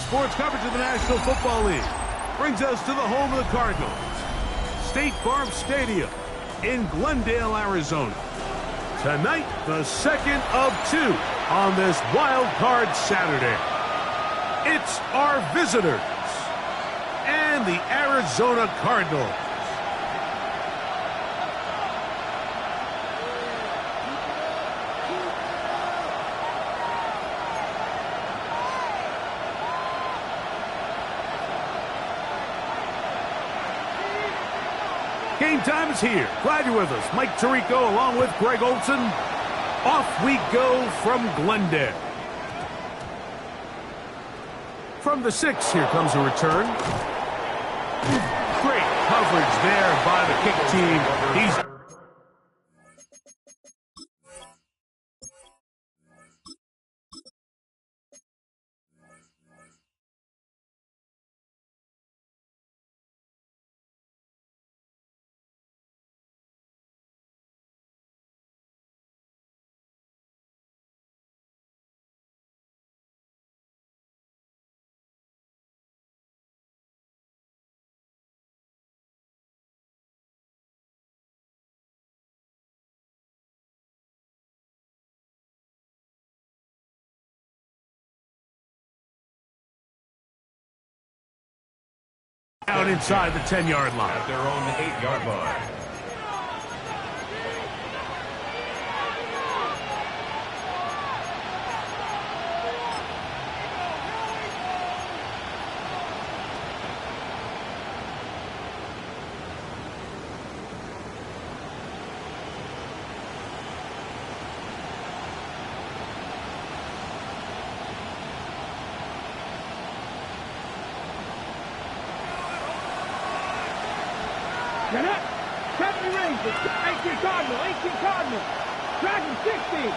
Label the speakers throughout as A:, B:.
A: sports coverage of the National Football League brings us to the home of the Cardinals, State Farm Stadium in Glendale, Arizona. Tonight, the second of two on this wild card Saturday. It's our visitors and the Arizona Cardinals. Game time is here. Glad you're with us. Mike Tirico along with Greg Olson. Off we go from Glendale. From the 6, here comes a return. Great coverage there by the kick team. He's out inside the 10-yard line.
B: At their own 8-yard line.
C: Get up. 70 Rangers. 18 Cardinal. 18 Cardinal. Dragon 60.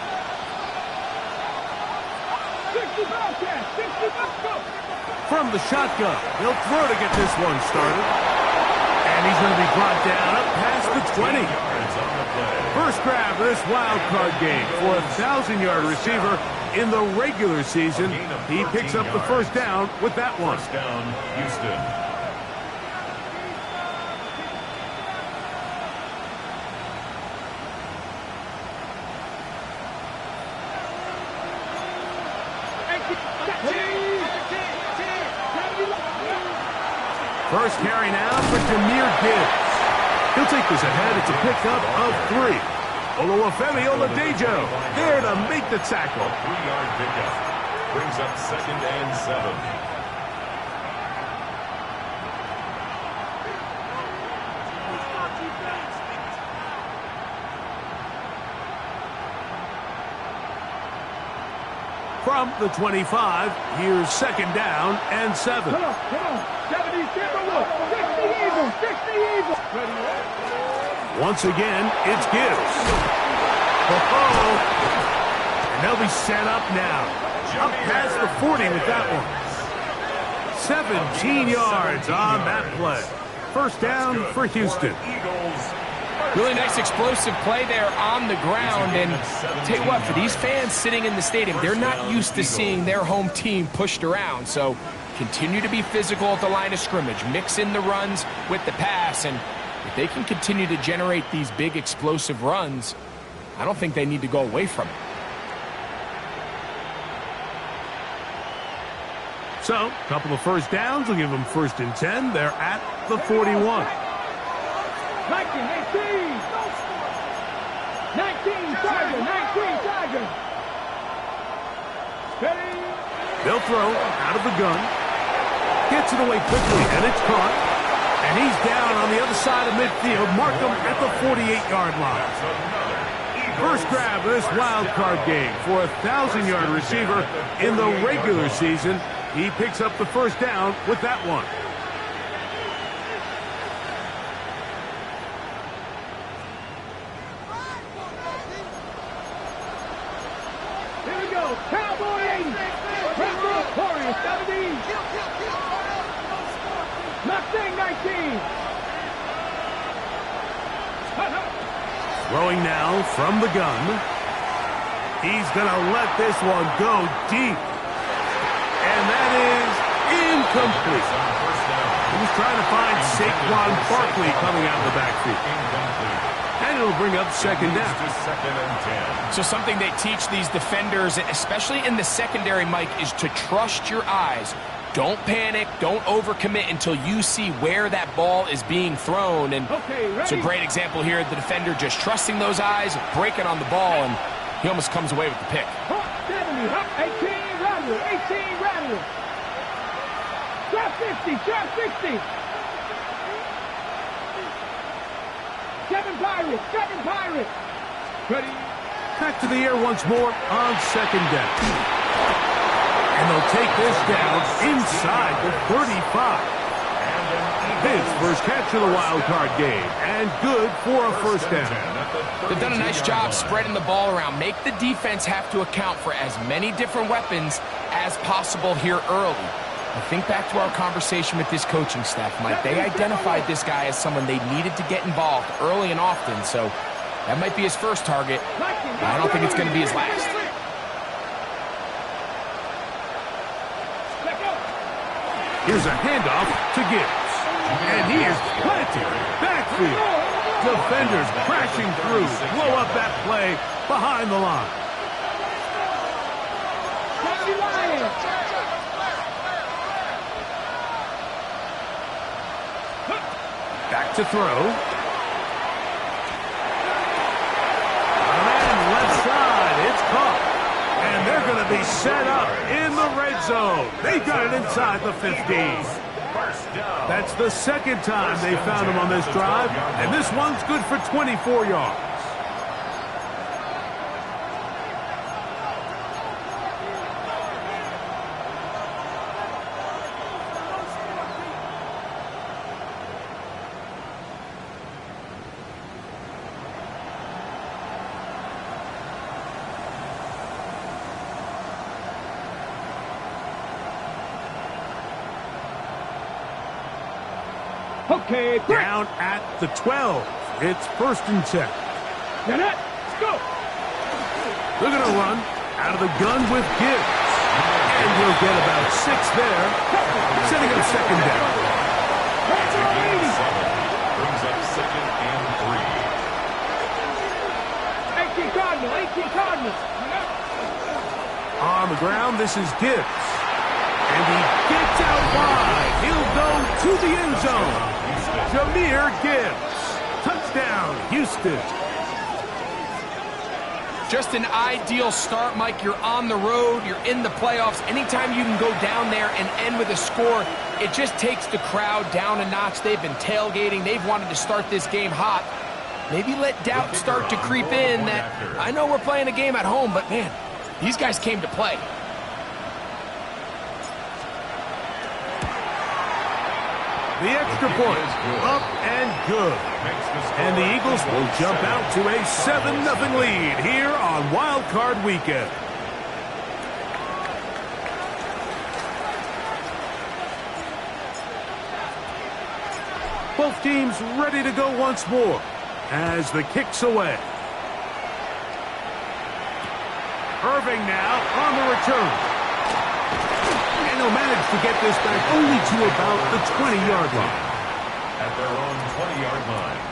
C: 60 Bobcats. 60 Bobcats.
A: From the shotgun, he'll throw to get this one started. And he's going to be brought down up past the 20. First grab of this wild card game for a 1,000-yard receiver in the regular season. He picks up the first down with that one.
B: First down, Houston.
A: First carry now for Jahmyr Gibbs. He'll take this ahead. It's a pickup of 3. Oluwafemi Oladejo there to make the tackle.
B: 3-yard pickup. Brings up 2nd and 7.
A: From the 25, here's 2nd down and 7.
C: Come on. 70 Timberwolves. 60 Eagles. 60 Eagles.
A: Once again, it's Gibbs. And they'll be set up now. Up past the 40 with that one. 17 yards on that play. First down for Houston.
D: Really nice explosive play there on the ground. And tell you what, for these fans sitting in the stadium, they're not used to seeing their home team pushed around. So continue to be physical at the line of scrimmage. Mix in the runs with the pass. And if they can continue to generate these big explosive runs, I don't think they need to go away from it.
A: So, a couple of first downs will give them 1st and 10. They're at the 41.
C: 19, Tiger. 19, Tiger. Ready.
A: They'll throw out of the gun. Gets it away quickly, and it's caught. And he's down on the other side of midfield. Mark him at the 48-yard line. First grab of this wild card game for a 1,000-yard receiver in the regular season. He picks up the first down with that one.
C: Here we go. Cowboy 80. Red Warriors 70. Mustang 19.
A: Throwing now from the gun. He's going to let this one go deep. And that is incomplete. He was trying to find Saquon Barkley coming out of the backfield. And it'll bring up second down.
D: So something they teach these defenders, especially in the secondary, Mike, is to trust your eyes. Don't panic. Don't overcommit until you see where that ball is being thrown. And it's a great example here. The defender just trusting those eyes, breaking on the ball, and he almost comes away with the pick.
C: 70, 18, Rattler, 18, Rattler. Drop 50, drop 60. 7 Pirates, 7 Pirates.
A: Ready? Back to the air once more on second down. And they'll take this down inside the 35. His first catch of the wild card game, and good for a first down.
D: They've done a nice job spreading the ball around. Make the defense have to account for as many different weapons as possible here early. I think back to our conversation with this coaching staff, Mike. They identified this guy as someone they needed to get involved early and often, so that might be his first target. I don't think it's going to be his last.
A: Here's a handoff to Gibbs. And he is planted. Backfield. Defenders crashing through. Blow up that play behind the line. Back to throw. And left side. It's caught. And they're going to be set up in the red zone. They got it inside the 15. That's the second time they found him on this drive. And this one's good for 24 yards.
C: Okay,
A: down at the 12. It's first and 10.
C: Get it. Let's go.
A: They're going to run out of the gun with Gibbs. And he'll get about 6 there, setting up second down.
B: Brings up second and 3.
C: 18 Cardinal, 18 Cardinal.
A: On the ground, this is Gibbs. And he gets out wide. He'll go to the end zone. Jahmyr Gibbs. Touchdown, Houston.
D: Just an ideal start, Mike. You're on the road. You're in the playoffs. Anytime you can go down there and end with a score, it just takes the crowd down a notch. They've been tailgating. They've wanted to start this game hot. Maybe let doubt start to creep in that I know we're playing a game at home, but, man, these guys came to play.
A: The extra point, up and good. And the Eagles will jump out to a 7-0 lead here on Wild Card Weekend. Both teams ready to go once more as the kick's away. Irving now on the return. And he'll manage to get this back only to about the 20-yard line.
B: At their own 20-yard line.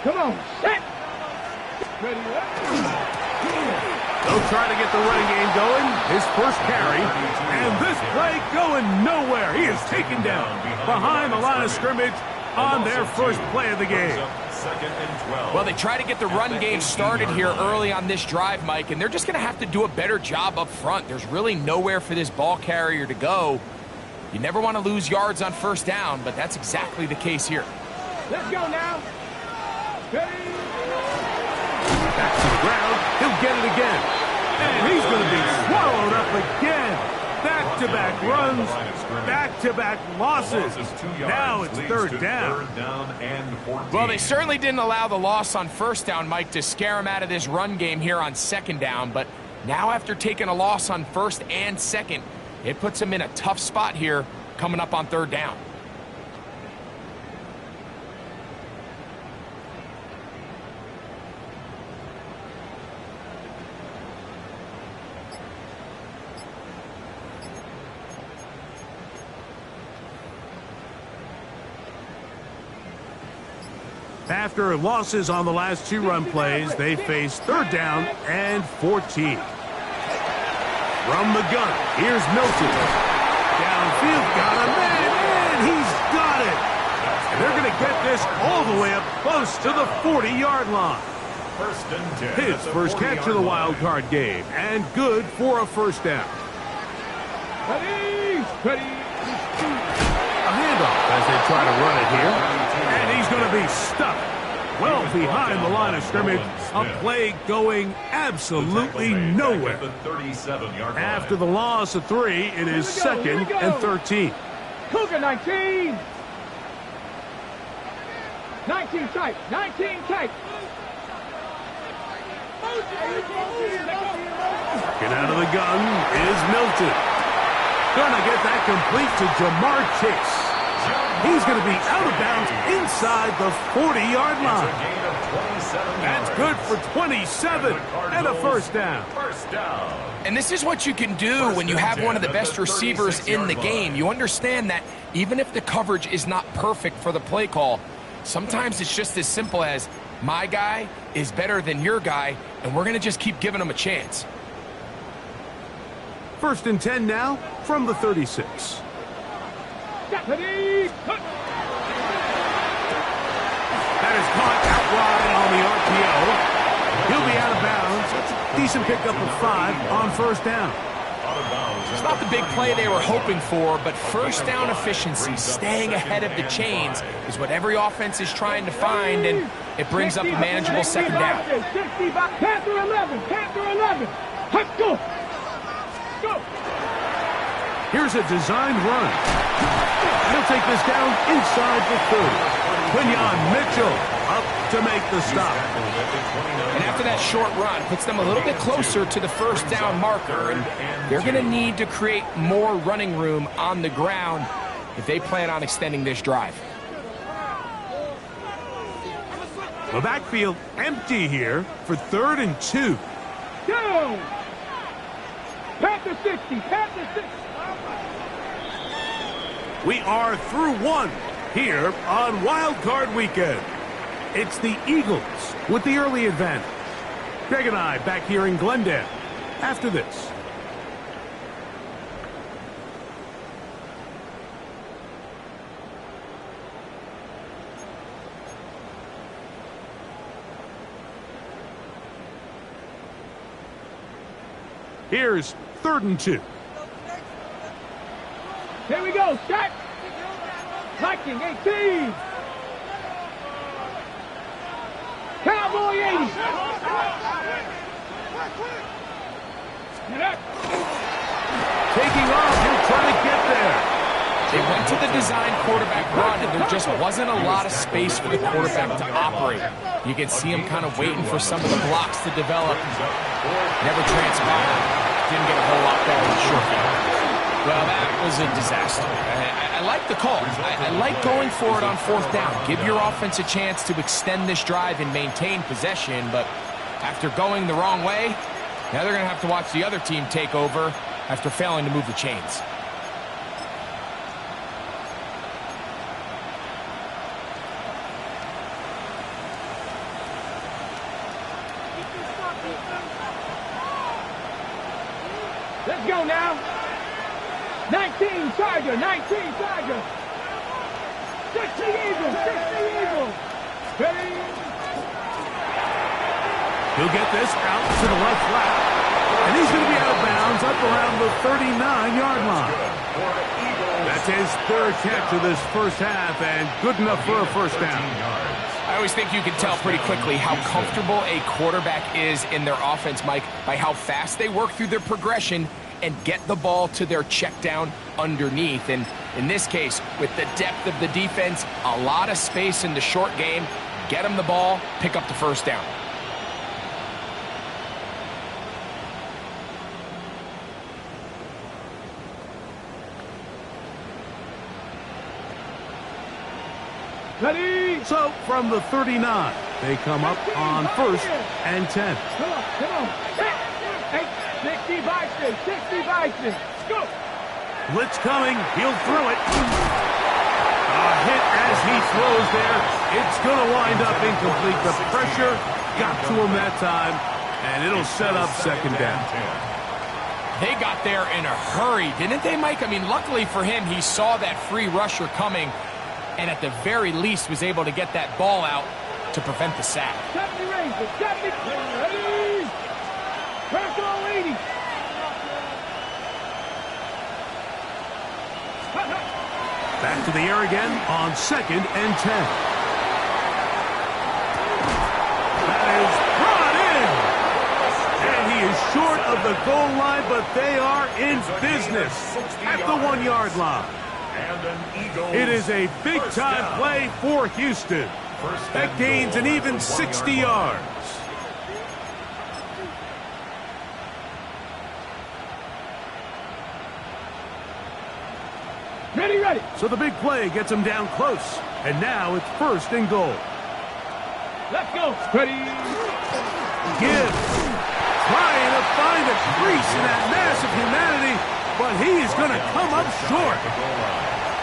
C: Come on, set. Ready,
A: They'll try to get the running game going. His first carry. And this play going nowhere. He is taken down behind the line of scrimmage on their first play of the game.
D: Well, they try to get the run game started here early on this drive, Mike, and they're just going to have to do a better job up front. There's really nowhere for this ball carrier to go. You never want to lose yards on first down, but that's exactly the case here.
C: Let's go now.
A: Back to the ground. He'll get it again. And he's going to be swallowed up again. That Back-to-back runs, back-to-back losses. Now it's third down.
D: Well, they certainly didn't allow the loss on first down, Mike, to scare him out of this run game here on second down. But now after taking a loss on first and second, it puts him in a tough spot here coming up on third down.
A: After losses on the last two run plays, they face third down and 14. From the gun, here's Milton. Downfield, got a man, and he's got it. And they're going to get this all the way up close to the 40-yard line. His first catch of the wild card game, and good for a first down.
C: Ready.
A: A handoff as they try to run it here. And he's going to be stuck well behind the line of scrimmage. A play going absolutely nowhere. After the loss of 3, it is second and 13.
C: Cougar 19. 19 tight. 19 tight.
A: Get out of the gun is Milton. Gonna get that complete to Jamar Chase. He's going to be out of bounds inside the 40-yard line. That's good for 27 and a first down.
D: And this is what you can do when you have one of the best receivers in the game. You understand that even if the coverage is not perfect for the play call, sometimes it's just as simple as my guy is better than your guy, and we're going to just keep giving him a chance.
A: First and 10 now from the 36.
C: Ready.
A: That is caught out wide on the RPO. He'll be out of bounds. Decent pickup of 5 on first down.
D: It's not the big play they were hoping for, but first down efficiency, staying ahead of the chains, is what every offense is trying to find, and it brings up a manageable second down.
C: Panther 11. Let's go.
A: Here's a designed run. He'll take this down inside the 30. Quinyon Mitchell up to make the stop.
D: And after that short run, puts them a little bit closer to the first down marker, and they're going to need to create more running room on the ground if they plan on extending this drive.
A: The backfield empty here for 3rd and 2.
C: Go. Panther 60.
A: We are through 1 here on Wild Card Weekend. It's the Eagles with the early advantage. Greg and I back here in Glendale after this. Here's 3rd and 2.
C: Here we go. Start. Viking 18. Cowboy 80.
A: Taking off. He'll try to get there.
D: They went to the design quarterback run, and there just wasn't a lot of space for the quarterback to operate. You can see him kind of waiting for some of the blocks to develop. Never transpired. Didn't get a whole lot better in the short game. Well, that was a disaster. I like the call. I like going for it on 4th down. Give your offense a chance to extend this drive and maintain possession, but after going the wrong way, now they're going to have to watch the other team take over after failing to move the chains.
C: Let's go now. 19 Tiger. 60 Eagles. Ready.
A: He'll get this out to the left flat. And he's going to be out of bounds up around the 39-yard line. That's his 3rd catch of this first half, and good enough for a first down.
D: I always think you can tell pretty quickly how comfortable a quarterback is in their offense, Mike, by how fast they work through their progression and get the ball to their check down underneath. And in this case, with the depth of the defense, a lot of space in the short game, get them the ball, pick up the first down.
C: Ready?
A: So from the 39, they come up on 1st and 10.
C: Come on. Hey, 60 Vikings, 60 Vikings. Go.
A: Blitz coming. He'll throw it. A hit as he throws there. It's going to wind up incomplete. The pressure got to him that time, and it'll set up second down.
D: They got there in a hurry, didn't they, Mike? I mean, luckily for him, he saw that free rusher coming, and at the very least was able to get that ball out to prevent the sack.
C: 70 Rangers, 70. Ready? Personal 80.
A: Back to the air again on 2nd and 10. That is brought in. And he is short of the goal line, but they are in business at the 1-yard line. It is a big-time play for Houston. That gains an even 60 yards.
C: Ready.
A: So the big play gets him down close. And now it's 1st and goal.
C: Let's go. Ready.
A: Gibbs trying to find a crease in that mass of humanity, but he is going to come up short.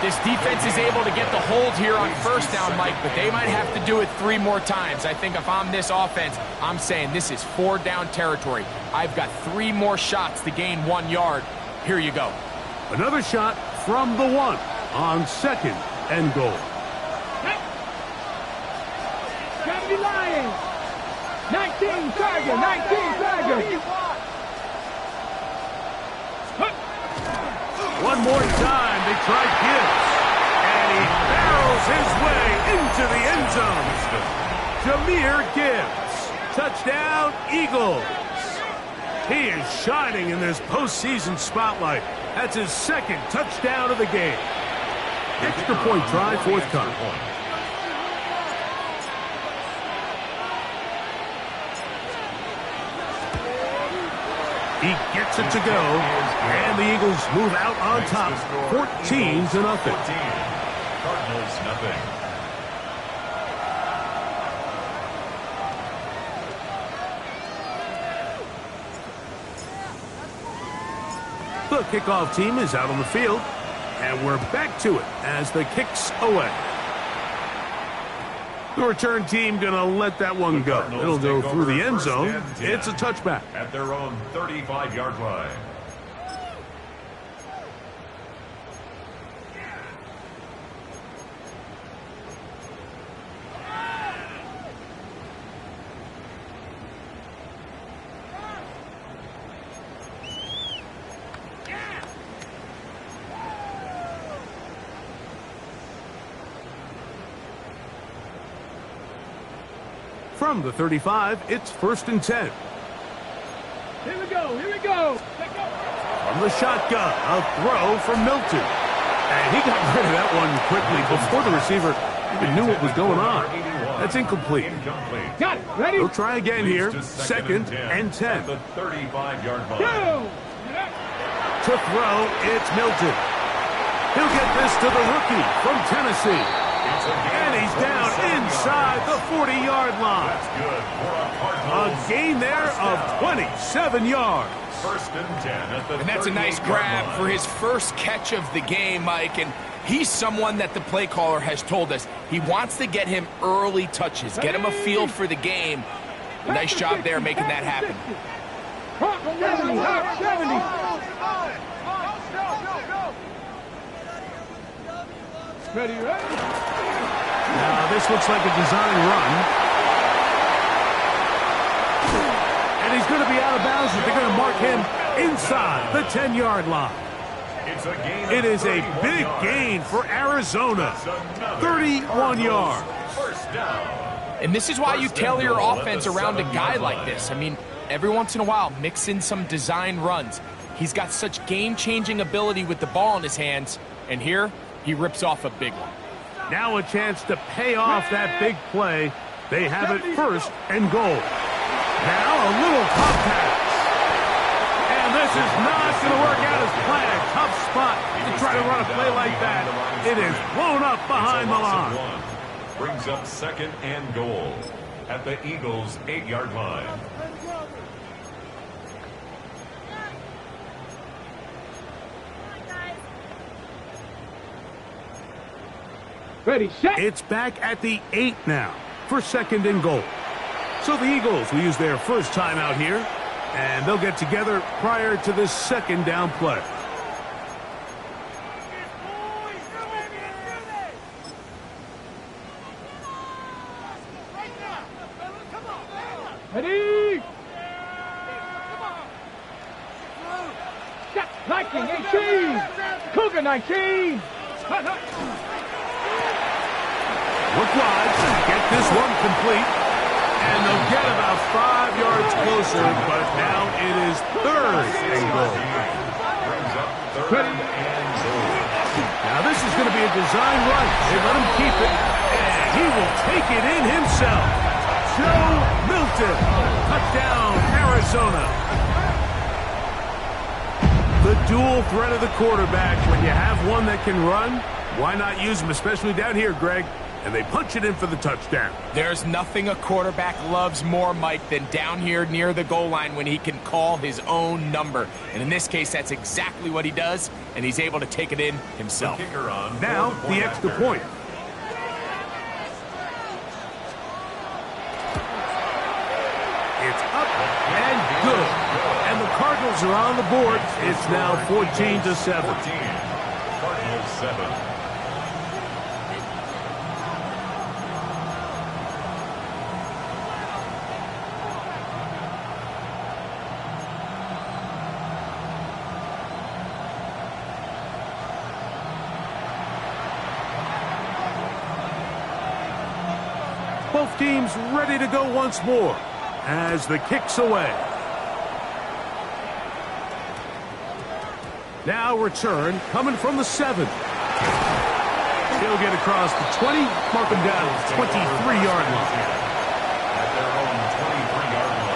D: This defense is able to get the hold here on 1st down, Mike, but they might have to do it 3 more times. I think if I'm this offense, I'm saying this is 4-down territory. I've got 3 more shots to gain 1 yard. Here you go.
A: Another shot from the 1 on 2nd and goal.
C: 70 Lions. 19 Tiger, 19 Tiger.
A: One more time, they try Gibbs. And he barrels his way into the end zone. Jahmyr Gibbs. Touchdown, Eagles. He is shining in this postseason spotlight. That's his 2nd touchdown of the game. Extra point try forthcoming. He gets it to go, and the Eagles move out on top, 14-0.
B: Cardinals, nothing.
A: The kickoff team is out on the field, and we're back to it as the kick's away. The return team going to let that one go. It'll go through the end zone. It's a touchback.
B: At their own 35-yard line.
A: From the 35, it's 1st and 10.
C: Here we go.
A: From the shotgun, a throw from Milton. And he got rid of that one quickly before the receiver even knew what was going on. That's incomplete.
C: Got it. Ready?
A: We'll try again here. 2nd and 10.
B: The 35-yard line.
C: Go.
A: To throw, it's Milton. He'll get this to the rookie from Tennessee. And he's down inside the 40-yard line. A gain there of 27 yards.
B: 1st and 10 at the
D: And that's a nice grab for his first catch of the game, Mike. And he's someone that the play caller has told us he wants to get him early touches, get him a feel for the game. Nice job there making that happen.
C: 70. Ready?
A: Now this looks like a design run. And he's going to be out of bounds. They're going to mark him inside the 10-yard line. It is a big gain for Arizona. 31 yards.
D: And this is why you tailor your offense around a guy like this. I mean, every once in a while, mix in some design runs. He's got such game-changing ability with the ball in his hands, and here he rips off a big one.
A: Now a chance to pay off that big play. They have it first and goal. Now a little pop pass. And this is not going to work out as planned. Tough spot to try to run a play like that. It is blown up behind the line.
B: Brings up second and goal at the Eagles' 8-yard line.
C: Ready, set.
A: It's back at the 8 now for second and goal. So the Eagles will use their first time out here, and they'll get together prior to this second down play.
C: Ready. Set. Viking 18. Cougar 19.
A: Look wide, get this one complete, and they'll get about 5 yards closer, but now it is third and goal. Now this is going to be a design run. They let him keep it, and he will take it in himself. Joe Milton, touchdown, Arizona. The dual threat of the quarterback. When you have one that can run, why not use him, especially down here, Greg? And they punch it in for the touchdown.
D: There's nothing a quarterback loves more, Mike, than down here near the goal line when he can call his own number. And in this case, that's exactly what he does, and he's able to take it in himself.
A: Now, the extra point. It's up and good. And the Cardinals are on the board. It's now 14-7.
B: Cardinals 7.
A: Both teams ready to go once more as the kick's away. Now return coming from the 7. He'll get across the 20, mark him down at the 23-yard line.
B: At their own 23-yard line.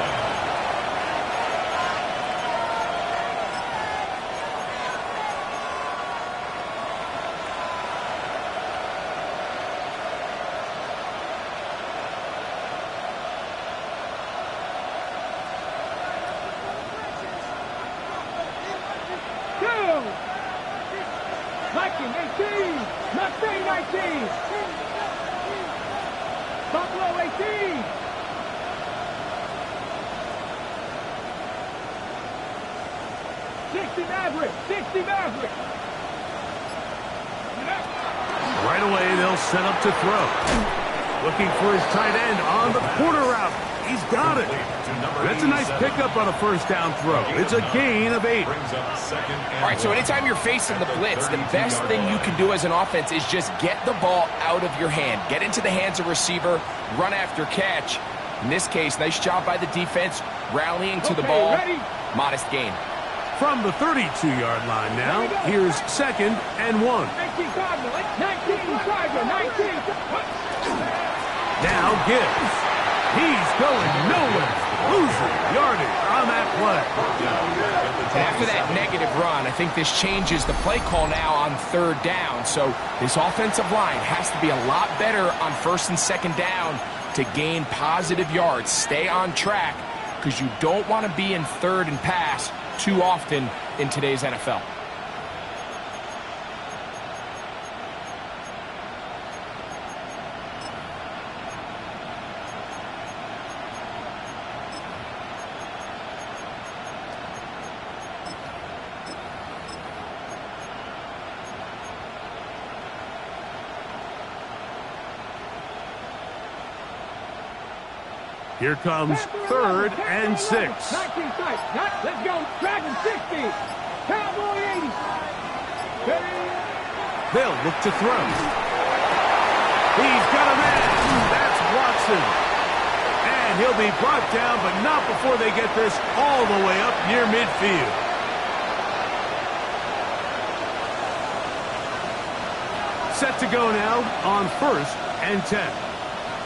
C: Viking 18. Mustang 19. Buffalo 18. Maverick. 60 Maverick.
A: Right away, they'll set up to throw. Looking for his tight end on the corner route. He's got it. That's a nice pickup on a first down throw. It's a gain of 8.
D: All right, so anytime you're facing the blitz, the best thing you can do as an offense is just get the ball out of your hand. Get into the hands of receiver, run after catch. In this case, nice job by the defense, rallying to the ball. Modest gain.
A: From the 32-yard line now, here's second and 1.
C: 19 Cardinal, 19 Tiger, 19.
A: Now Gibbs. He's going nowhere. Losing yardage on that play.
D: After that negative run, I think this changes the play call now on third down. So this offensive line has to be a lot better on first and second down to gain positive yards. Stay on track because you don't want to be in third and pass too often in today's NFL.
A: Here comes third and 6.
C: 19 sight. Let's go. Dragon 60. Cowboy 80.
A: They'll look to throw. He's got a man. That's Watson. And he'll be brought down, but not before they get this all the way up near midfield. set to go now on 1st and 10.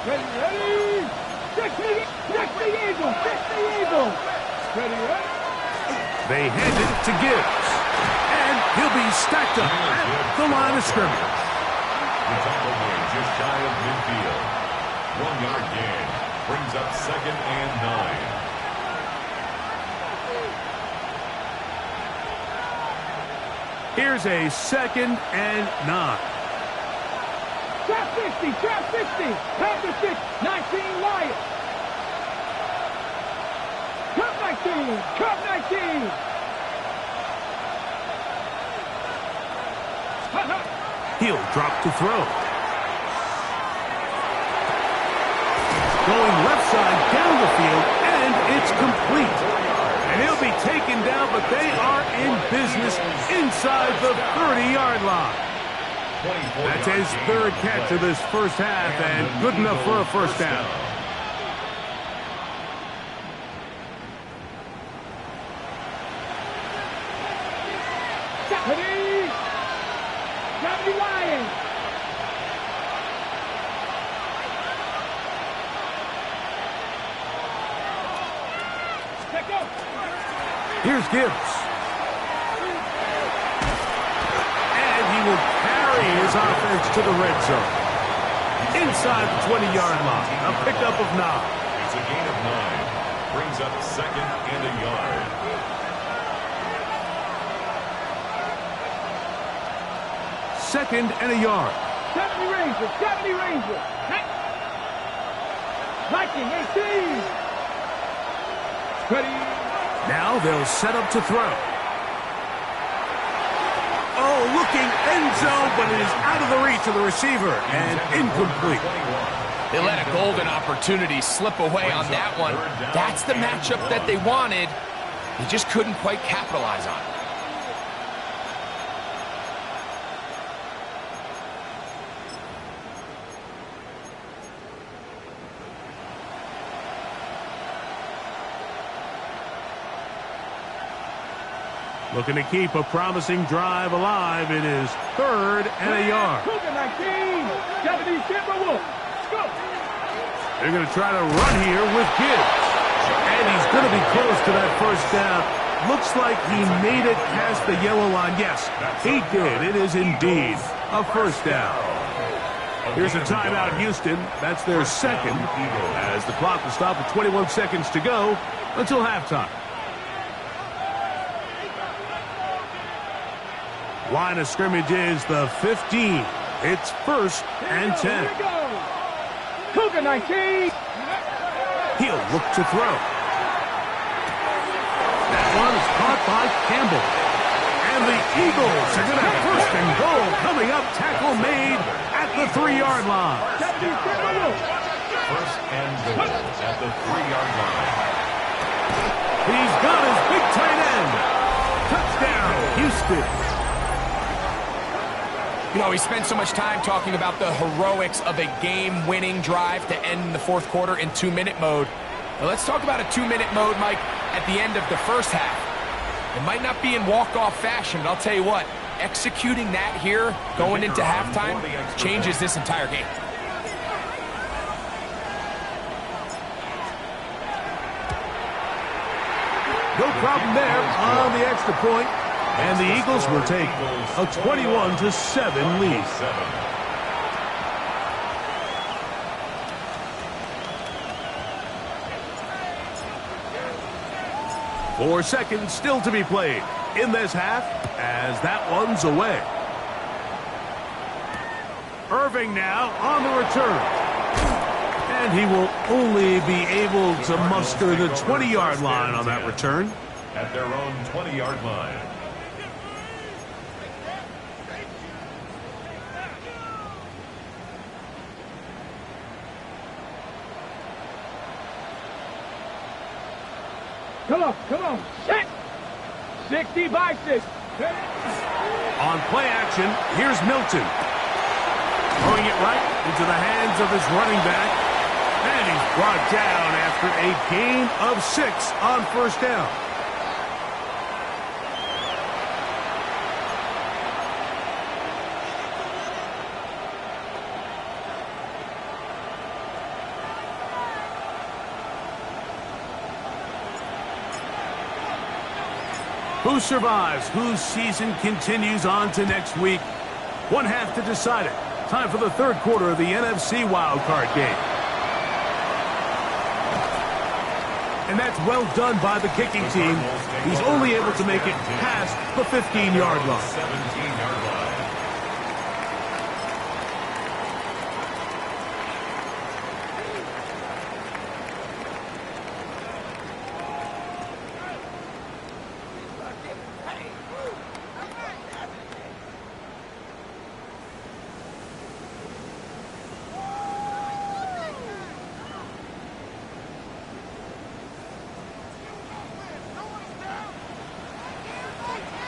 C: Ready? Fix the eagle! Fix the eagle! Ready?
A: They hand it to Gibbs. And he'll be stacked up at the line of scrimmage.
B: The tackle made just shy of midfield. 1-yard gain brings up 2nd and 9.
A: Here's a 2nd and 9.
C: Trap 60! Trap 60! Pound the 6! 19 Lions! Cut 19! Cut 19!
A: He'll drop to throw. Going left side down the field, and it's complete. And he'll be taken down, but they are in business inside the 30-yard line. That's his 3rd catch of this first half, and good enough for a first down.
C: Ready? Got me Lions! Check up!
A: Here's Gibbs. And he will carry his offense to the red zone. Inside the 20-yard line. A pickup of 9.
B: It's a gain of 9. Brings up 2nd and a yard.
A: 2nd and a yard.
C: 70 Rangers! 70 Rangers! Viking 18! Ready?
A: Now they'll set up to throw. Oh, looking end zone, but it is out of the reach of the receiver and incomplete.
D: They let a golden opportunity slip away on that one. That's the matchup that they wanted. They just couldn't quite capitalize on it.
A: Looking to keep a promising drive alive. It is 3rd and a yard.
C: Cougar 19! 70 Timberwolves! Go!
A: They're going to try to run here with Gibbs. And he's going to be close to that first down. Looks like he made it past the yellow line. Yes, he did. It is indeed a first down. Here's a timeout, Houston. That's their 2nd, as the clock will stop with 21 seconds to go until halftime. Line of scrimmage is the 15. It's 1st and 10.
C: Here we go. Cougar 19.
A: He'll look to throw. That one is caught by Campbell. And the Eagles are going to have 1st and goal coming up. Tackle made at the 3-yard line.
C: 70 Timberwolves.
B: 1st and goal at the 3-yard line.
A: He's got his big tight end. Touchdown, Houston.
D: You know, we spent so much time talking about the heroics of a game-winning drive to end the 4th quarter in 2-minute mode. Now let's talk about a 2-minute mode, Mike, at the end of the first half. It might not be in walk-off fashion, but I'll tell you what, executing that here, going into halftime, changes this entire game.
A: No problem there on the extra point. And the Eagles will take a 21-7 lead. 4 seconds still to be played in this half as that one's away. Irving now on the return. And he will only be able to muster the 20-yard line on that return.
B: At their own 20-yard line.
C: Come on, set! 60 by 6.
A: On play action, here's Milton. Throwing it right into the hands of his running back. And he's brought down after a gain of 6 on 1st down. Who survives? Whose season continues on to next week? One half to decide it. Time for the third quarter of the NFC wildcard game. And that's well done by the kicking team. He's only able to make it past the 15-yard line.
B: 17-yard line.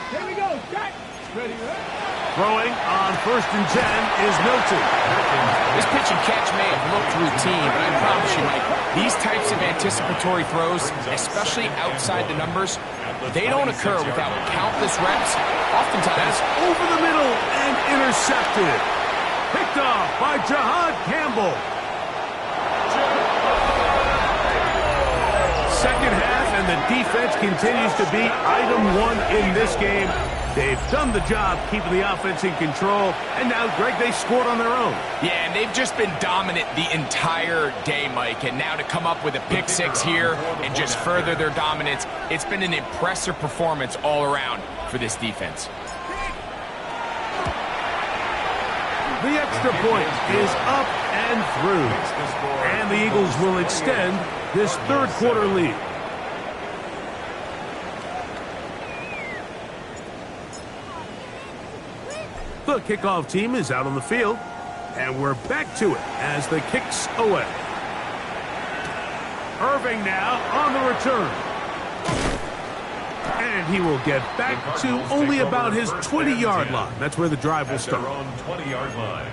C: Here we go, Jack. Ready,
A: Throwing on 1st and 10 is Milton.
D: This pitch and catch may have looked routine, but I promise you, Mike, these types of anticipatory throws, especially outside the numbers, they don't occur without countless reps. Oftentimes,
A: Over the middle and intercepted. Picked off by Jahad Campbell. Second half, and the defense continues to be item one in this game. They've done the job keeping the offense in control, and now, Greg, they scored on their own.
D: yeah, and they've just been dominant the entire day, Mike. And now to come up with a pick six here and just further their dominance, it's been an impressive performance all around for this defense.
A: The extra point is up and through, and the Eagles will extend this third quarter lead. The kickoff team is out on the field, and we're back to it as the kicks away. Irving now on the return. And he will get back to only about his 20-yard line. That's where the drive will
B: At their
A: start.
B: own 20-yard line.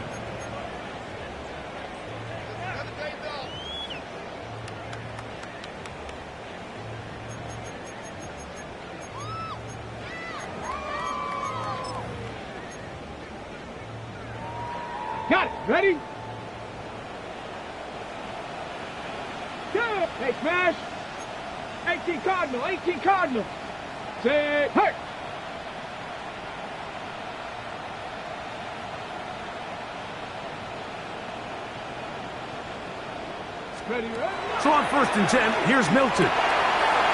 C: Got it. Ready? Go. Hey, smash. 18 Cardinal. 18 Cardinal. Say, hey. Ready, ready.
A: So on 1st and 10, here's Milton.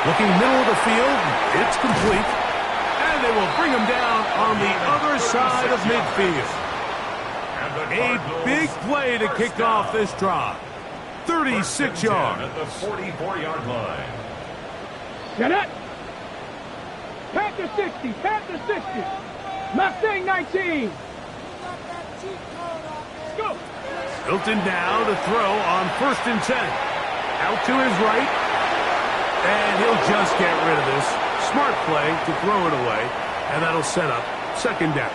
A: Looking middle of the field, it's complete. And they will bring him down on the other side of midfield. A big play to kick off this drive. 36 yards.
B: At the 44-yard line.
C: Get it. Panther 60. Panther 60. Mustang 19. Go.
A: Milton now to throw on 1st and 10. Out to his right. And he'll just get rid of this. Smart play to throw it away. And that'll set up 2nd down.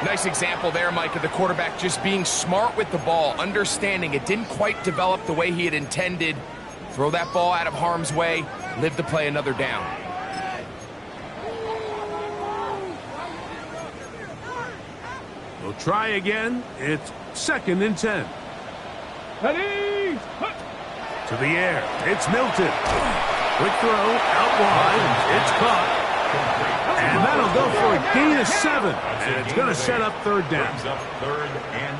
D: Nice example there, Mike, of the quarterback just being smart with the ball, understanding it didn't quite develop the way he had intended. Throw that ball out of harm's way, live to play another down.
A: We'll try again. It's 2nd and 10.
C: Ready.
A: To the air. It's Milton. Quick throw out wide. It's caught. And that'll go for a gain of 7. And it's going to set up 3rd down.
B: Brings up 3rd and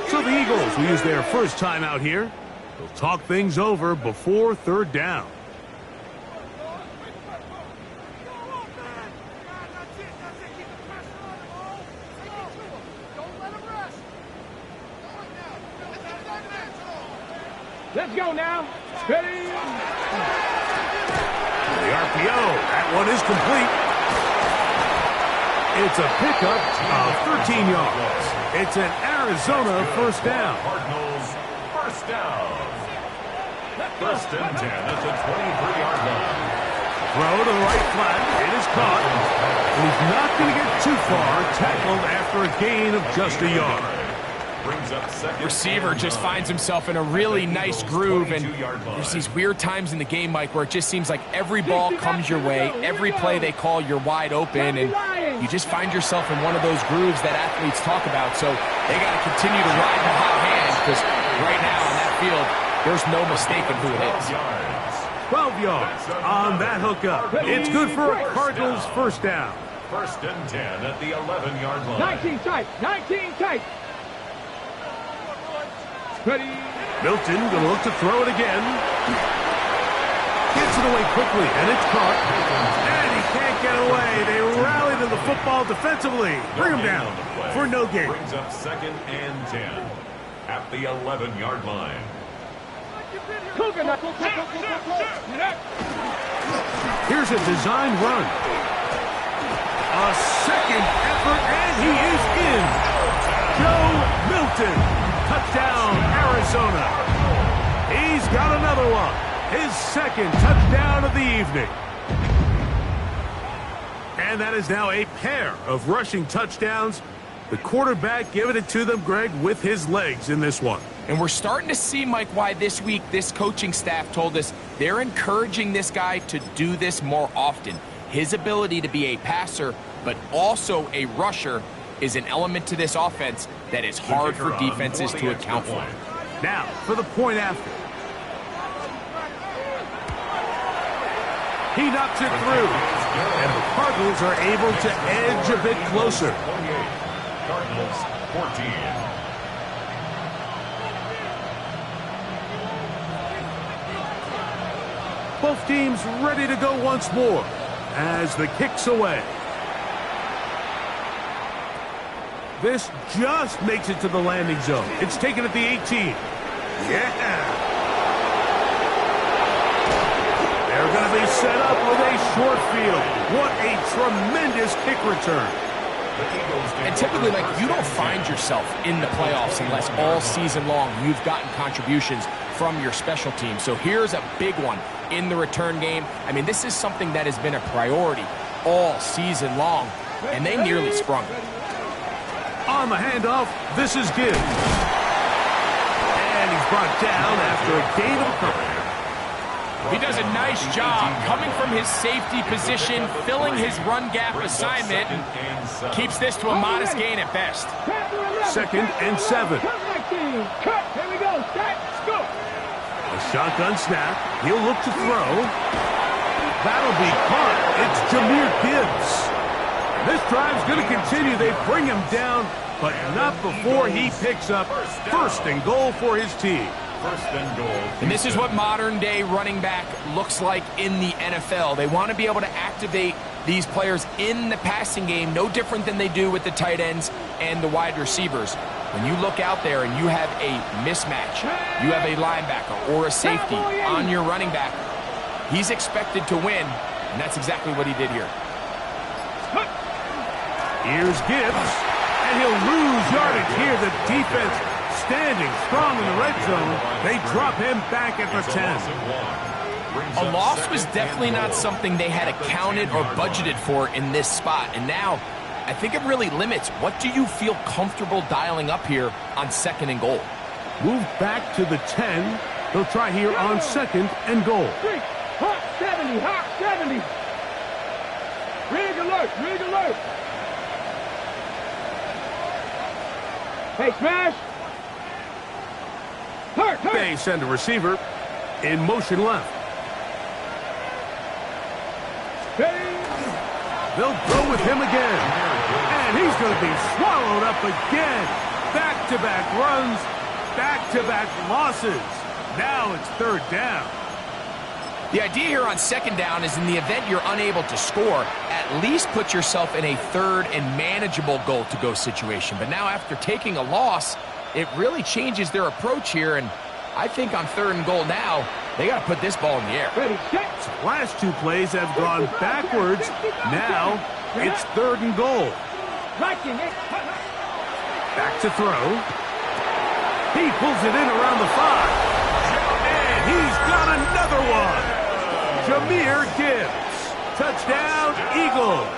B: 2.
A: So the Eagles will use their first time out here. They'll talk things over before 3rd down.
C: Let's go now. Ready.
A: The RPO. That one is complete. It's a pickup of 13 yards. It's an Arizona first down.
B: Cardinals first down. 1st and 10 at the 23-yard line.
A: Throw to the right flat. It is caught. And he's not going to get too far. Tackled after a gain of just a yard.
B: Brings up 2nd.
D: Receiver just finds himself in a really nice groove, and there's these weird times in the game, Mike, where it just seems like every ball comes your way, every play they call, you're wide open, and you just find yourself in one of those grooves that athletes talk about. So they got to continue to ride the hot hand, because right now on that field, there's no mistaking who it is.
A: 12 yards on that hookup. It's good for a Cardinals first down.
B: First and 10 at the 11-yard line.
C: 19 tight. 19 tight. Ready.
A: Milton going to look to throw it again. Gets it away quickly, and it's caught. And he can't get away. They rally to the football defensively. Bring him down for no gain.
B: Brings up second and 10 at the 11-yard line.
A: Here's a design run. A second effort, and he is in. Joe Milton. Touchdown, Arizona. He's got another one. His second touchdown of the evening. And that is now a pair of rushing touchdowns. The quarterback giving it to them, Greg, with his legs in this one.
D: And we're starting to see, Mike, why this week this coaching staff told us they're encouraging this guy to do this more often. His ability to be a passer, but also a rusher, is an element to this offense that is hard for defenses to account for.
A: Now, for the point after. He knocks it through. And the Cardinals are able to edge a bit closer.
B: Cardinals 14.
A: Both teams ready to go once more as the kick's away. This just makes it to the landing zone. It's taken at the 18. Yeah. They're going to be set up with a short field. What a tremendous kick return.
D: And typically, like, you don't find yourself in the playoffs unless all season long you've gotten contributions from your special team. So here's a big one in the return game. I mean, this is something that has been a priority all season long, and they nearly sprung it.
A: On the handoff, this is Gibbs. And he's brought down after a gain of a couple.
D: He does a nice job coming from his safety position, filling his run gap assignment. Keeps this to a modest gain at best.
A: Second and 7.
C: Here we go. Go.
A: A shotgun snap. He'll look to throw. That'll be caught. It's Jahmyr Gibbs. This drive's going to continue. They bring him down, but not before he picks up first and goal for his team.
B: First and goal.
D: And this is what modern-day running back looks like in the NFL. They want to be able to activate these players in the passing game, no different than they do with the tight ends and the wide receivers. When you look out there and you have a mismatch, you have a linebacker or a safety on your running back, he's expected to win, and that's exactly what he did here.
A: Here's Gibbs, and he'll lose yardage here. The defense standing strong in the red zone. They drop him back at the 10.
D: A loss was definitely not something they had accounted or budgeted for in this spot. And now, I think it really limits. What do you feel comfortable dialing up here on second and goal?
A: Move back to the 10. They'll try here on second and goal.
C: Hawk 70, Hawk 70. Rig alert, rig alert. Hey, smash. Hurt.
A: They send a receiver in motion left. They'll go with him again. And he's going to be swallowed up again. Back-to-back runs, back-to-back losses. Now it's third down.
D: The idea here on second down is in the event you're unable to score, at least put yourself in a third and manageable goal-to-go situation. But now after taking a loss, it really changes their approach here. And I think on third and goal now, they got to put this ball in the air.
A: So last two plays have gone backwards. Now it's third and goal. Back to throw. He pulls it in around the 5. And he's got another one. Jahmyr Gibbs. Touchdown, Eagles.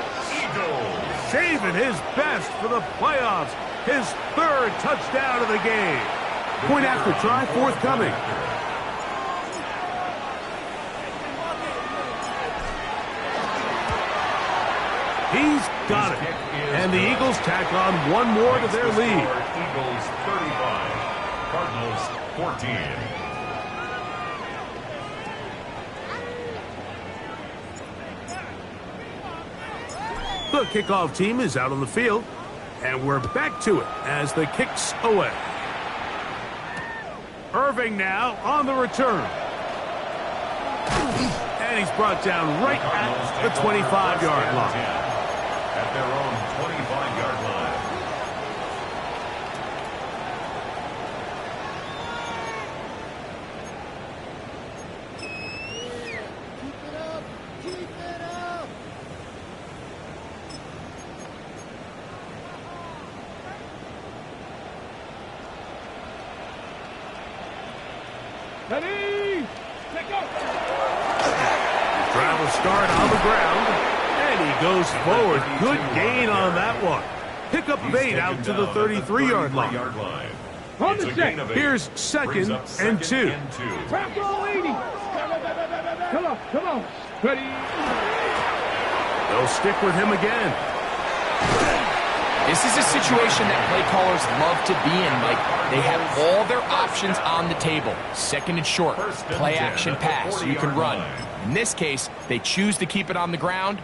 A: Saving his best for the playoffs. His third touchdown of the game. Point after try forthcoming. He's got it. And the Eagles tack on one more to their lead.
B: Eagles 35, Cardinals 14.
A: The kickoff team is out on the field, and we're back to it as the kick's away. Irving now on the return. And he's brought down right at the 25-yard line.
B: At their own 25-yard line.
C: Ready? Let go.
A: Drive will start on the ground, and he goes forward. Good gain on that one. Pick up of 8 out to the 33-yard line.
C: On the set.
A: Here's second and 2.
C: Crack all 80. Come on. Ready?
A: They'll stick with him again.
D: This is a situation that play callers love to be in, Mike. They have all their options on the table. Second and short, play action pass, you can run. In this case, they choose to keep it on the ground,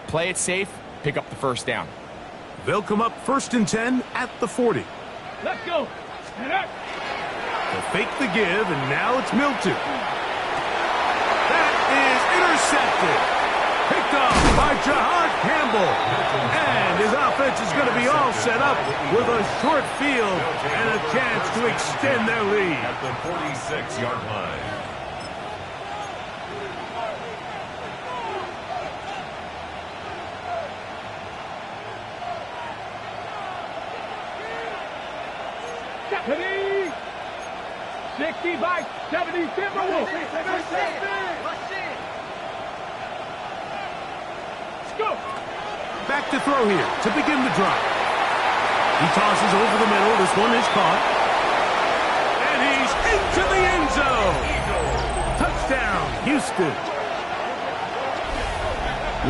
D: play it safe, pick up the first down.
A: They'll come up 1st and 10 at the 40.
C: Let's go.
A: They'll fake the give, and now it's Milton. That is intercepted. Picked off by Jahad Campbell. And his offense is going to be all set up with a short field and a chance to extend their lead.
B: At the 46-yard line.
C: Ready? 65, 70, Timberwolves. Let's go.
A: Back to throw here to begin the drive. He tosses over the middle. This one is caught. And he's into the end zone. Touchdown, Houston.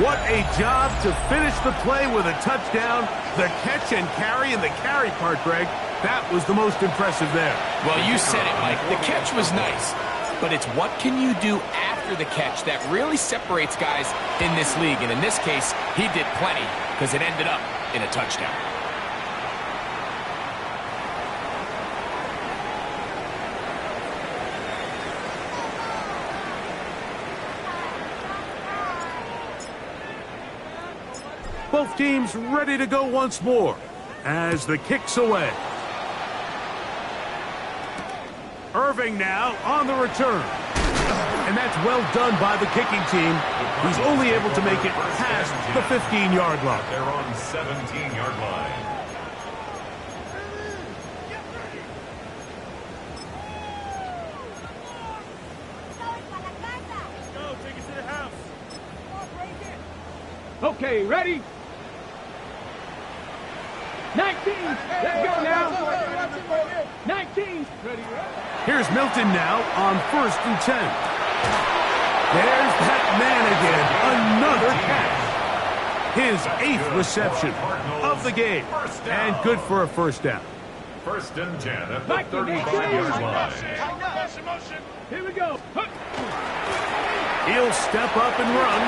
A: What a job to finish the play with a touchdown. The catch and carry, and the carry part, Greg, that was the most impressive there.
D: Well, you said it, Mike. The catch was nice, but it's what can you do after the catch that really separates guys in this league. And in this case, he did plenty because it ended up in a touchdown.
A: Both teams ready to go once more as the kick's away. Irving now on the return. And that's well done by the kicking team. He's only able to make it past the 15-yard line.
B: They're on 17-yard line.
C: Go, take it to the house. Okay, ready? 19. Let's go now. 19. Ready?
A: Here's Milton now on 1st and 10. There's that man again. Another catch. His 8th reception of the game. And good for a first down.
B: 1st and 10 at the 35-yard line.
C: Here we go.
A: He'll step up and run.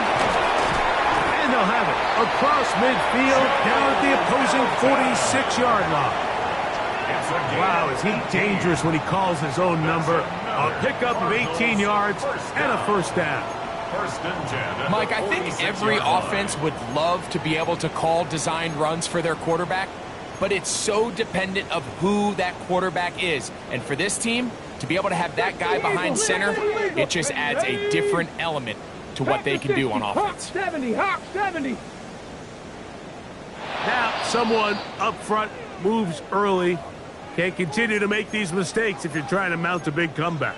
A: And they'll have it across midfield down at the opposing 46-yard line. Wow, is he dangerous when he calls his own number. A pickup of 18 yards and a first down.
B: 1st and 10.
D: Mike, I think every offense would love to be able to call designed runs for their quarterback, but it's so dependent of who that quarterback is. And for this team, to be able to have that guy behind center, it just adds a different element to what they can do on offense.
C: Hawk 70, Hawk 70.
A: Now, someone up front moves early. Can't continue to make these mistakes if you're trying to mount a big comeback.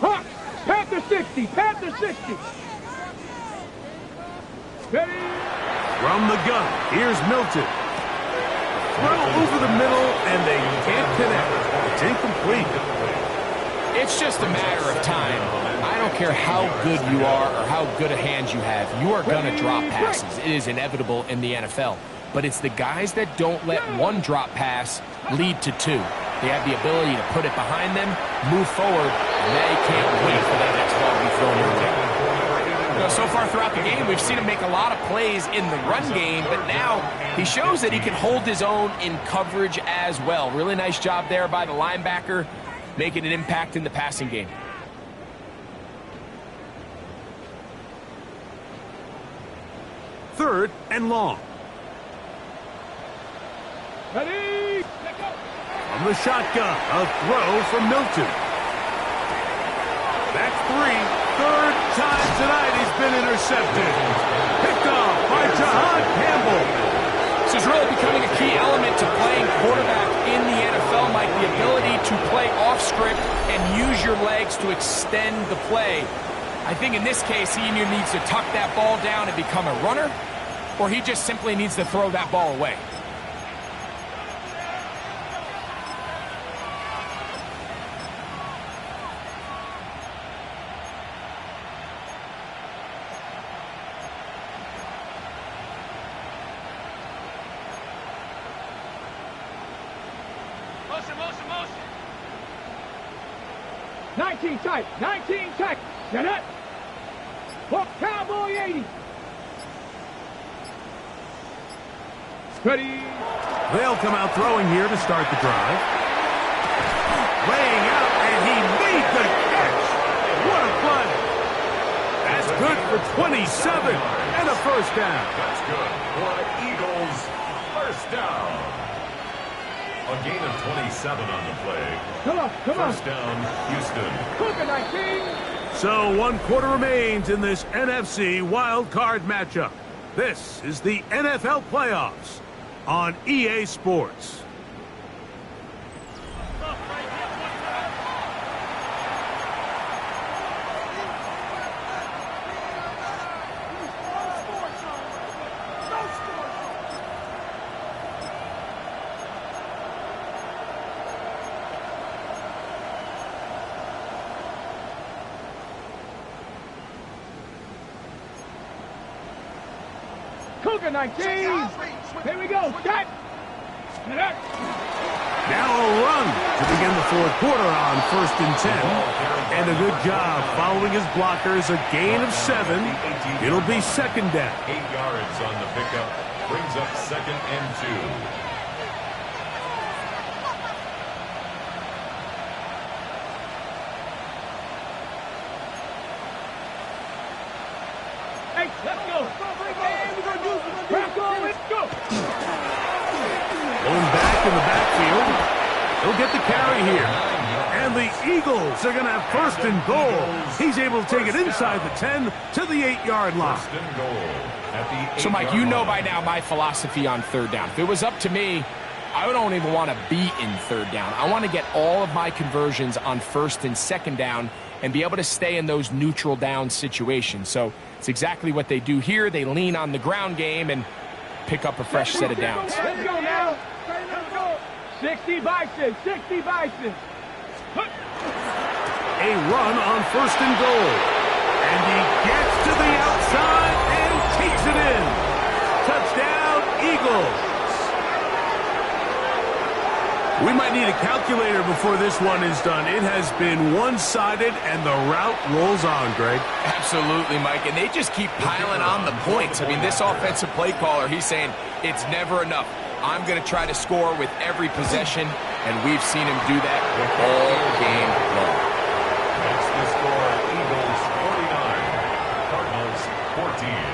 C: Hawk, Panther 60, Panther 60. Ready?
A: From the gun, here's Milton. Throw over the middle, and they can't connect. It's incomplete.
D: It's just a matter of time. I don't care how good you are or how good a hand you have. You are going to drop passes. It is inevitable in the NFL. but it's the guys that don't let one drop pass lead to two. They have the ability to put it behind them, move forward, and they can't wait for that next ball to be thrown their way. So far throughout the game, we've seen him make a lot of plays in the run game, but now he shows that he can hold his own in coverage as well. Really nice job there by the linebacker, making an impact in the passing game.
A: Third and long.
C: Ready?
A: From the shotgun, a throw from Milton. That's three. Third time tonight he's been intercepted. Picked off by Jahan Campbell.
D: This is really becoming a key element to playing quarterback in the NFL, Mike, the ability to play off script and use your legs to extend the play. I think in this case, he either needs to tuck that ball down and become a runner, or he just simply needs to throw that ball away.
C: Motion. 19 tight. Get it. Hook Cowboy 80. Ready.
A: They'll come out throwing here to start the drive. Laying out, and he made the catch. What a play. That's good for 27 and a first down.
B: That's good for the Eagles. First down. A gain of 27 on the play.
C: Come on.
B: First down, Houston.
C: Hook 19.
A: So 1 quarter remains in this NFC wild card matchup. This is the NFL playoffs on EA Sports.
C: Cougar 19. Here we go. Set.
A: Now a run to begin the fourth quarter on 1st and 10. And a good job following his blockers. A gain of 7. It'll be second down.
B: 8 yards on the pickup. Brings up 2nd and 2.
C: Let's go. Let's go.
A: Pulling back in the backfield. He'll get the carry here. And the Eagles are going to have 1st and goal. He's able to take it inside the 10 to the 8-yard line.
B: First and goal at the 8-yard
D: So, Mike, you know by now my philosophy on third down. If it was up to me, I don't even want to be in third down. I want to get all of my conversions on 1st and 2nd down and be able to stay in those neutral down situations. So it's exactly what they do here. They lean on the ground game and pick up a fresh set of downs.
C: Let's go now. 60 Bison.
A: A run on 1st and goal. And he gets to the outside and takes it in. Touchdown, Eagles. We might need a calculator before this one is done. It has been one-sided, and the route rolls on, Greg.
D: Absolutely, Mike. And they just keep piling on the points. I mean, this offensive play caller, he's saying it's never enough. I'm going to try to score with every possession, and we've seen him do that all game long.
B: That's the score. Eagles 49, Cardinals 14.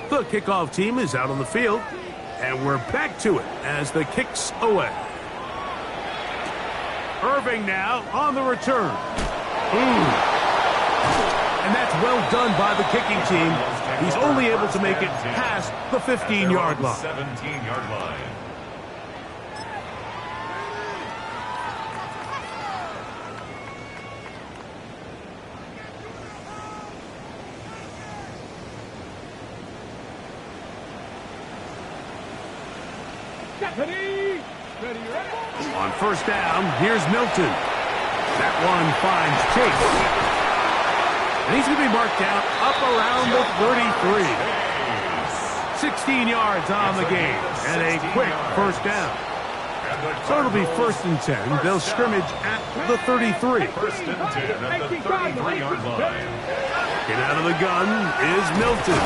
A: The kickoff team is out on the field, and we're back to it as the kick's away. Irving now on the return. And that's well done by the kicking team. He's only able to make it past the 15-yard line.
B: 17-yard line.
A: On first down, here's Milton. That one finds Chase. And he's going to be marked down up around the 33. 16 yards on the game and a quick first down. So it'll be 1st and 10. They'll scrimmage at the 33.
B: 1st and 10 at the 33-yard line.
A: Get out of the gun is Milton.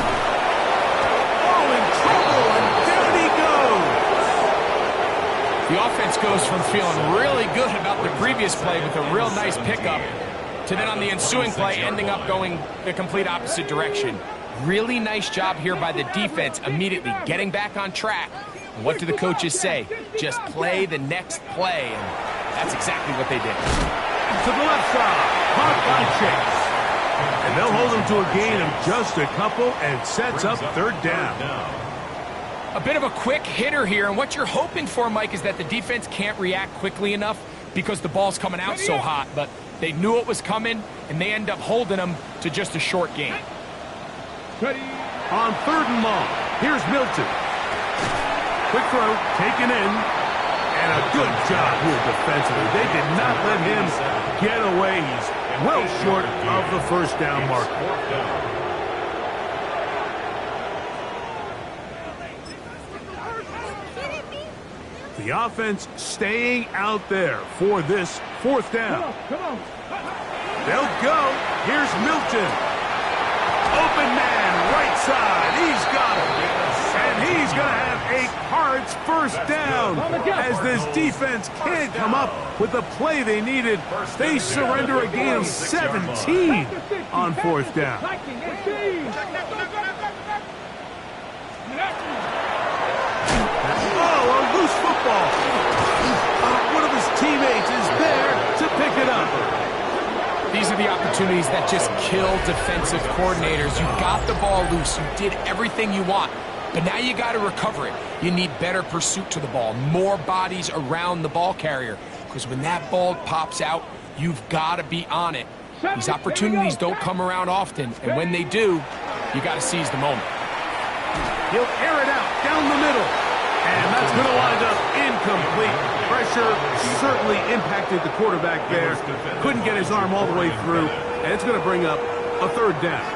A: Oh, in trouble, and down he goes.
D: The offense goes from feeling really good about the previous play with a real nice pickup to then on the ensuing play ending up going the complete opposite direction. Really nice job here by the defense immediately getting back on track. And what do the coaches say? Just play the next play, and that's exactly what they did.
A: To the left side, caught by Chase. And they'll hold him to a gain of just a couple and sets up 3rd down.
D: A bit of a quick hitter here, and what you're hoping for, Mike, is that the defense can't react quickly enough because the ball's coming out so hot, but they knew it was coming, and they end up holding them to just a short gain.
A: On 3rd and long, here's Milton. Quick throw, taken in, and a good job here defensively. They did not let him get away. He's well short of the 1st down mark. The offense staying out there for this 4th down. They'll go. Here's Milton. Open man, right side. He's got it. And he's going to have a Cards 1st down. As this defense can't come up with the play they needed, they surrender a gain of 17 on 4th down. Oh, a loose football. One of his teammates is there to pick it up.
D: These are the opportunities that just kill defensive coordinators. You got the ball loose. You did everything you want. But now you got to recover it. You need better pursuit to the ball, more bodies around the ball carrier. Because when that ball pops out, you've got to be on it. These opportunities don't come around often. And when they do, you got to seize the moment.
A: He'll air it out down the middle. And that's going to wind up incomplete. Pressure certainly impacted the quarterback there. Couldn't get his arm all the way through. And it's going to bring up a 3rd down.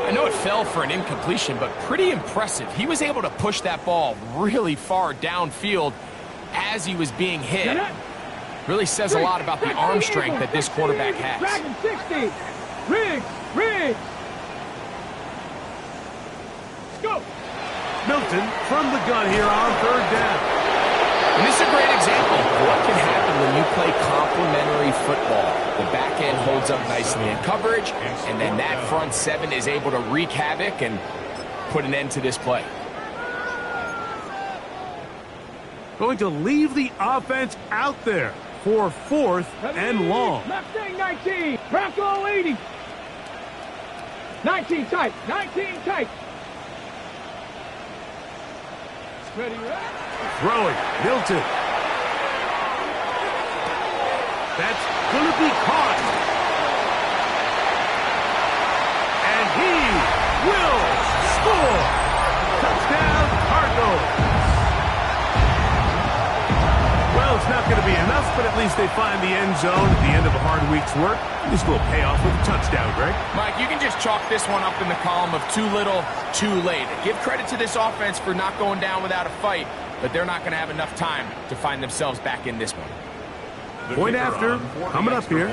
D: I know it fell for an incompletion, but pretty impressive. He was able to push that ball really far downfield as he was being hit. Really says a lot about the arm strength that this quarterback has.
C: Dragon 60. Riggs. Go.
A: Milton from the gun here on 3rd down.
D: And this is a great example of what can happen when you play complementary football. The back end holds up nicely in coverage, and then that front 7 is able to wreak havoc and put an end to this play.
A: Going to leave the offense out there for 4th and long.
C: Mustang 19. Bronco 80. 19 tight. 19 tight. Ready,
A: Throwing, Milton. That's going to be caught. And he will score. Touchdown, Cardinals. Well, it's not going to be enough, but at least they find the end zone at the end of a hard week's work. This will pay off with a touchdown, Greg.
D: Mike, you can just chalk this one up in the column of too little, too late. Give credit to this offense for not going down without a fight, but they're not going to have enough time to find themselves back in this one.
A: Point after, coming up here.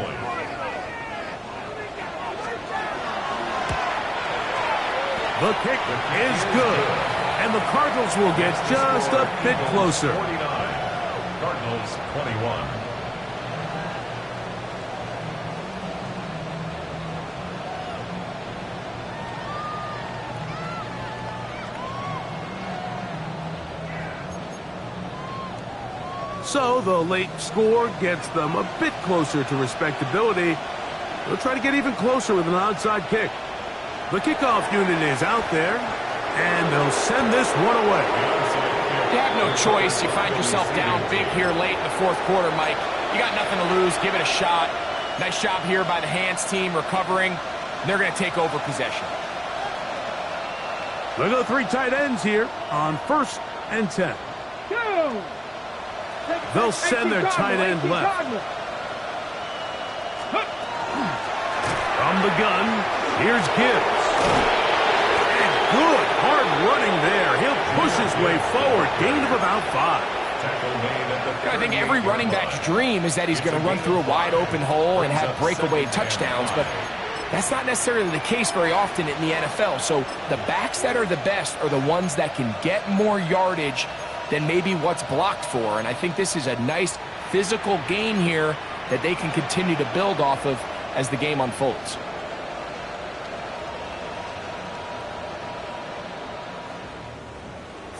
A: The kick is good, and the Cardinals will get just a bit closer.
B: 49, Cardinals 21.
A: So the late score gets them a bit closer to respectability. They'll try to get even closer with an onside kick. The kickoff unit is out there, and they'll send this one away.
D: You have no choice. You find yourself down big here late in the 4th quarter, Mike. You got nothing to lose. Give it a shot. Nice job here by the hands team recovering. They're going to take over possession.
A: Look at the 3 tight ends here on 1st and 10.
C: 2.
A: They'll send their tight end left. From the gun, here's Gibbs. And good, hard running there. He'll push his way forward, gain of about 5.
D: I think every running back's dream is that he's going to run through a wide open hole and have breakaway touchdowns, but that's not necessarily the case very often in the NFL. So the backs that are the best are the ones that can get more yardage than maybe what's blocked for. And I think this is a nice physical gain here that they can continue to build off of as the game unfolds.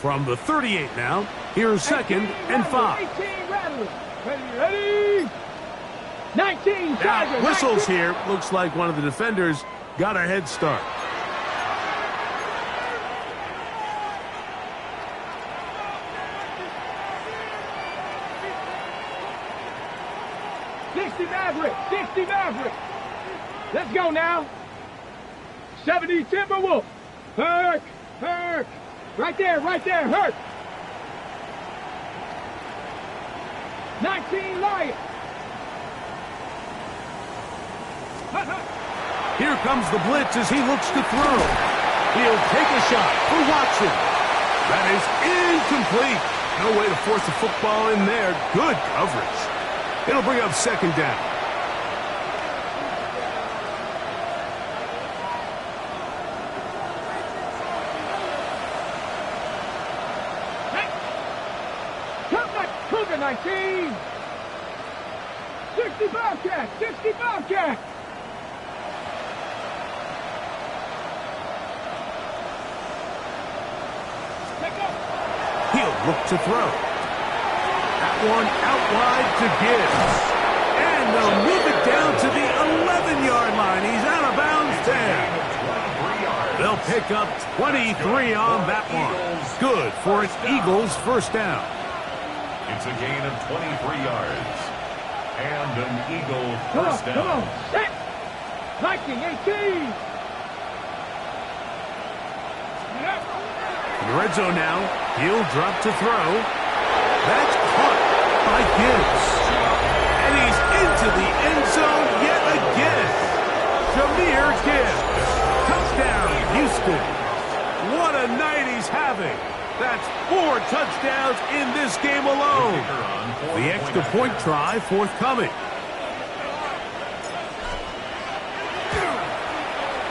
A: From the 38 now, here's 2nd and 5.
C: 18 Rattlers. Ready? 19
A: Now,
C: Tigers.
A: whistles here. Looks like one of the defenders got a head start.
C: Maverick. 60 Maverick. Let's go now. 70 Timberwolf. Hurk. Hurk. Right there, Hurk. 19 Lion.
A: Here comes the blitz as he looks to throw. He'll take a shot for Watson. That is incomplete. No way to force the football in there. Good coverage. It'll bring up 2nd down.
C: Cougar 19. 60 Bobcat. 60 Bobcat.
A: He'll look to throw. That one out wide to Gibbs. And they'll move it down to the 11-yard line. He's out of bounds there. They'll pick up 23 on that one. Good for an Eagles first down.
B: It's a gain of 23 yards. And an Eagle first down.
C: Come on, set. Viking 18.
A: In the red zone now, he'll drop to throw. That's caught by Gibbs. And he's into the end zone yet again. Jahmyr Gibbs. Touchdown, Houston. What a night he's having. That's 4 touchdowns in this game alone. The extra point try forthcoming.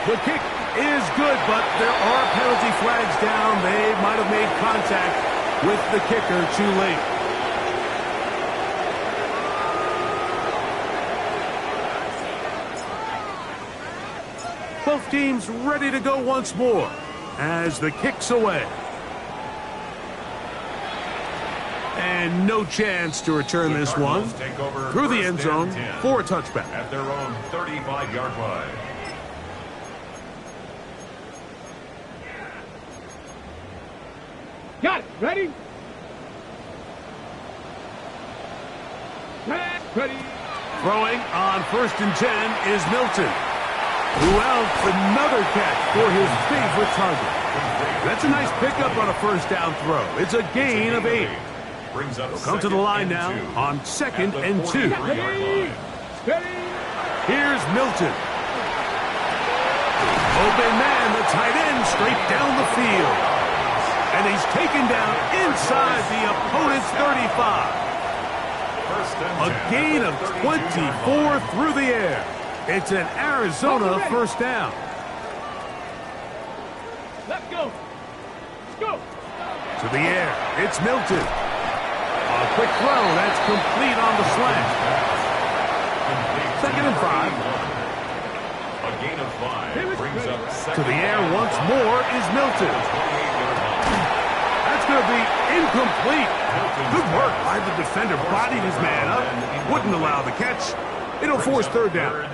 A: The kick is good, but there are penalty flags down. They might have made contact with the kicker too late. Both teams ready to go once more as the kick's away. And no chance to return this one through the end zone for a touchback.
B: At their own 35-yard line.
C: Got it. Ready? Ready.
A: Throwing on 1st and 10 is Milton. Who else? Another catch for his favorite target. That's a nice pickup on a first down throw. It's a gain of 8. They'll come to the line now on 2nd and 2.
C: Ready.
A: Here's Milton. Open man, the tight end, straight down the field. And he's taken down inside the opponent's 35. A gain of 24 through the air. It's an Arizona first down.
C: Let's go. Let's go.
A: To the air, it's Milton. A quick throw, that's complete on the slant. 2nd and 5.
B: A gain of 5 brings up 2nd.
A: To the air once more is Milton. That's going to be incomplete. Good work by the defender. Bodied his man up. Wouldn't allow the catch. It'll force 3rd down.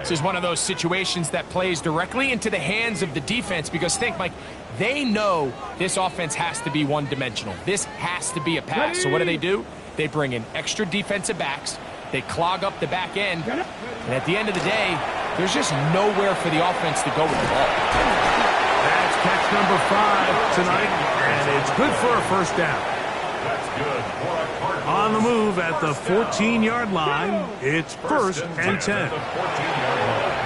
D: This is one of those situations that plays directly into the hands of the defense because think, Mike, they know this offense has to be one-dimensional. This has to be a pass. So what do? They bring in extra defensive backs. They clog up the back end. And at the end of the day, there's just nowhere for the offense to go with the ball.
A: That's catch number 5 tonight, and it's good for a first down.
B: good for a Cardinals.
A: On the move at the 14-yard line, it's first and 10.
B: At the 14-yard line.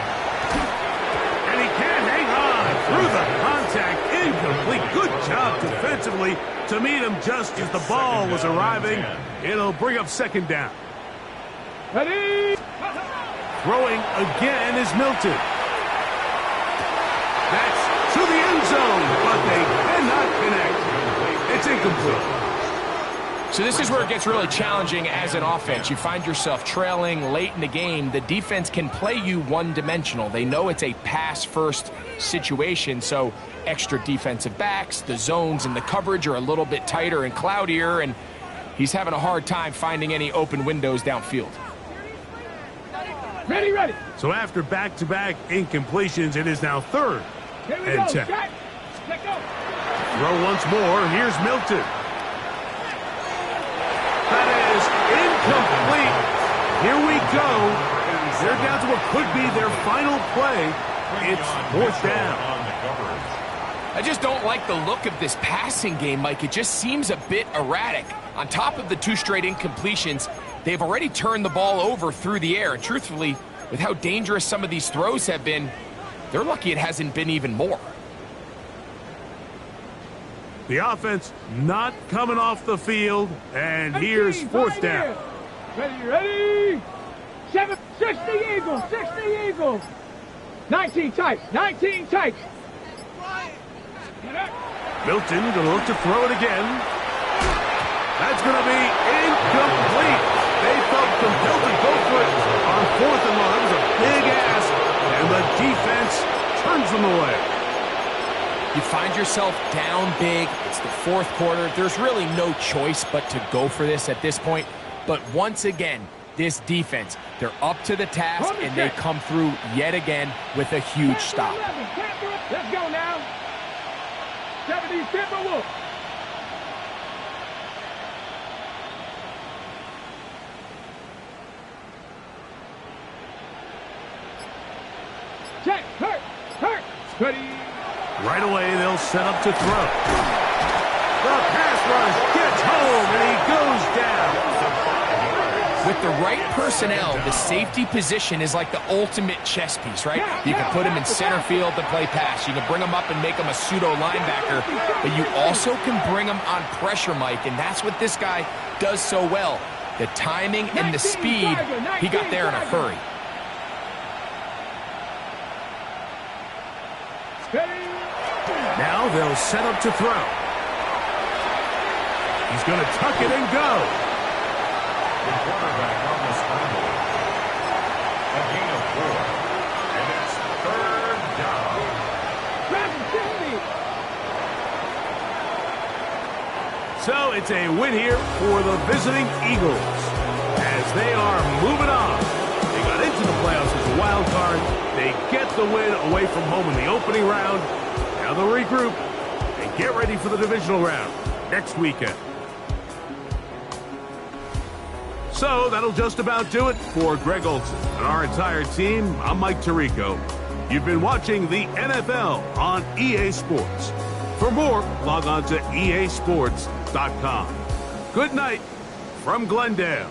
A: And he can't hang on through the contact. Incomplete. Good job defensively to meet him just as the ball was arriving. It'll bring up second down.
C: Ready?
A: Throwing again is Milton. That's to the end zone, but they cannot connect. It's incomplete.
D: So this is where it gets really challenging as an offense. You find yourself trailing late in the game. The defense can play you one-dimensional. They know it's a pass-first situation, so extra defensive backs, the zones and the coverage are a little bit tighter and cloudier, and he's having a hard time finding any open windows downfield.
C: Ready, ready.
A: So after back-to-back incompletions, it is now third
C: Here we
A: and
C: go.
A: 10.
C: Check. Let go.
A: Throw once more. Here's Milton. That is incomplete. Here we go. They're down to what could be their final play. It's fourth down.
B: On the coverage.
D: I just don't like the look of this passing game, Mike. It just seems a bit erratic. On top of the 2 straight incompletions, they've already turned the ball over through the air. And truthfully, with how dangerous some of these throws have been, they're lucky it hasn't been even more.
A: The offense not coming off the field, and here's fourth down.
C: Ready, ready. 60 Eagles, 60 Eagles. 19 tight, 19 tight.
A: Milton going to look to throw it again. That's going to be incomplete. They felt compelled to go for it on fourth and long. It was a big ask, and the defense turns them away.
D: You find yourself down big. It's the fourth quarter. There's really no choice but to go for this at this point. But once again, this defense, they're up to the task, and they come through yet again with a huge stop.
C: Let's go now. 70 Timberwolves. Check. Hurt. Ready.
A: Right away, they'll set up to throw. The pass rush gets home, and he goes down.
D: With the right personnel, the safety position is like the ultimate chess piece, right? You can put him in center field to play pass. You can bring him up and make him a pseudo linebacker, but you also can bring him on pressure, Mike, and that's what this guy does so well. The timing and the speed, he got there in a hurry.
A: Now they'll set up to throw. He's going to tuck it and go.
B: The quarterback on the scramble. A gain of 4. And it's third down.
A: So it's a win here for the visiting Eagles as they are moving on. They got into the playoffs as a wild card. They get the win away from home in the opening round. Now they'll regroup and get ready for the divisional round next weekend. So that'll just about do it for Greg Olson and our entire team. I'm Mike Tirico. You've been watching the NFL on EA Sports. For more, log on to easports.com. Good night from Glendale.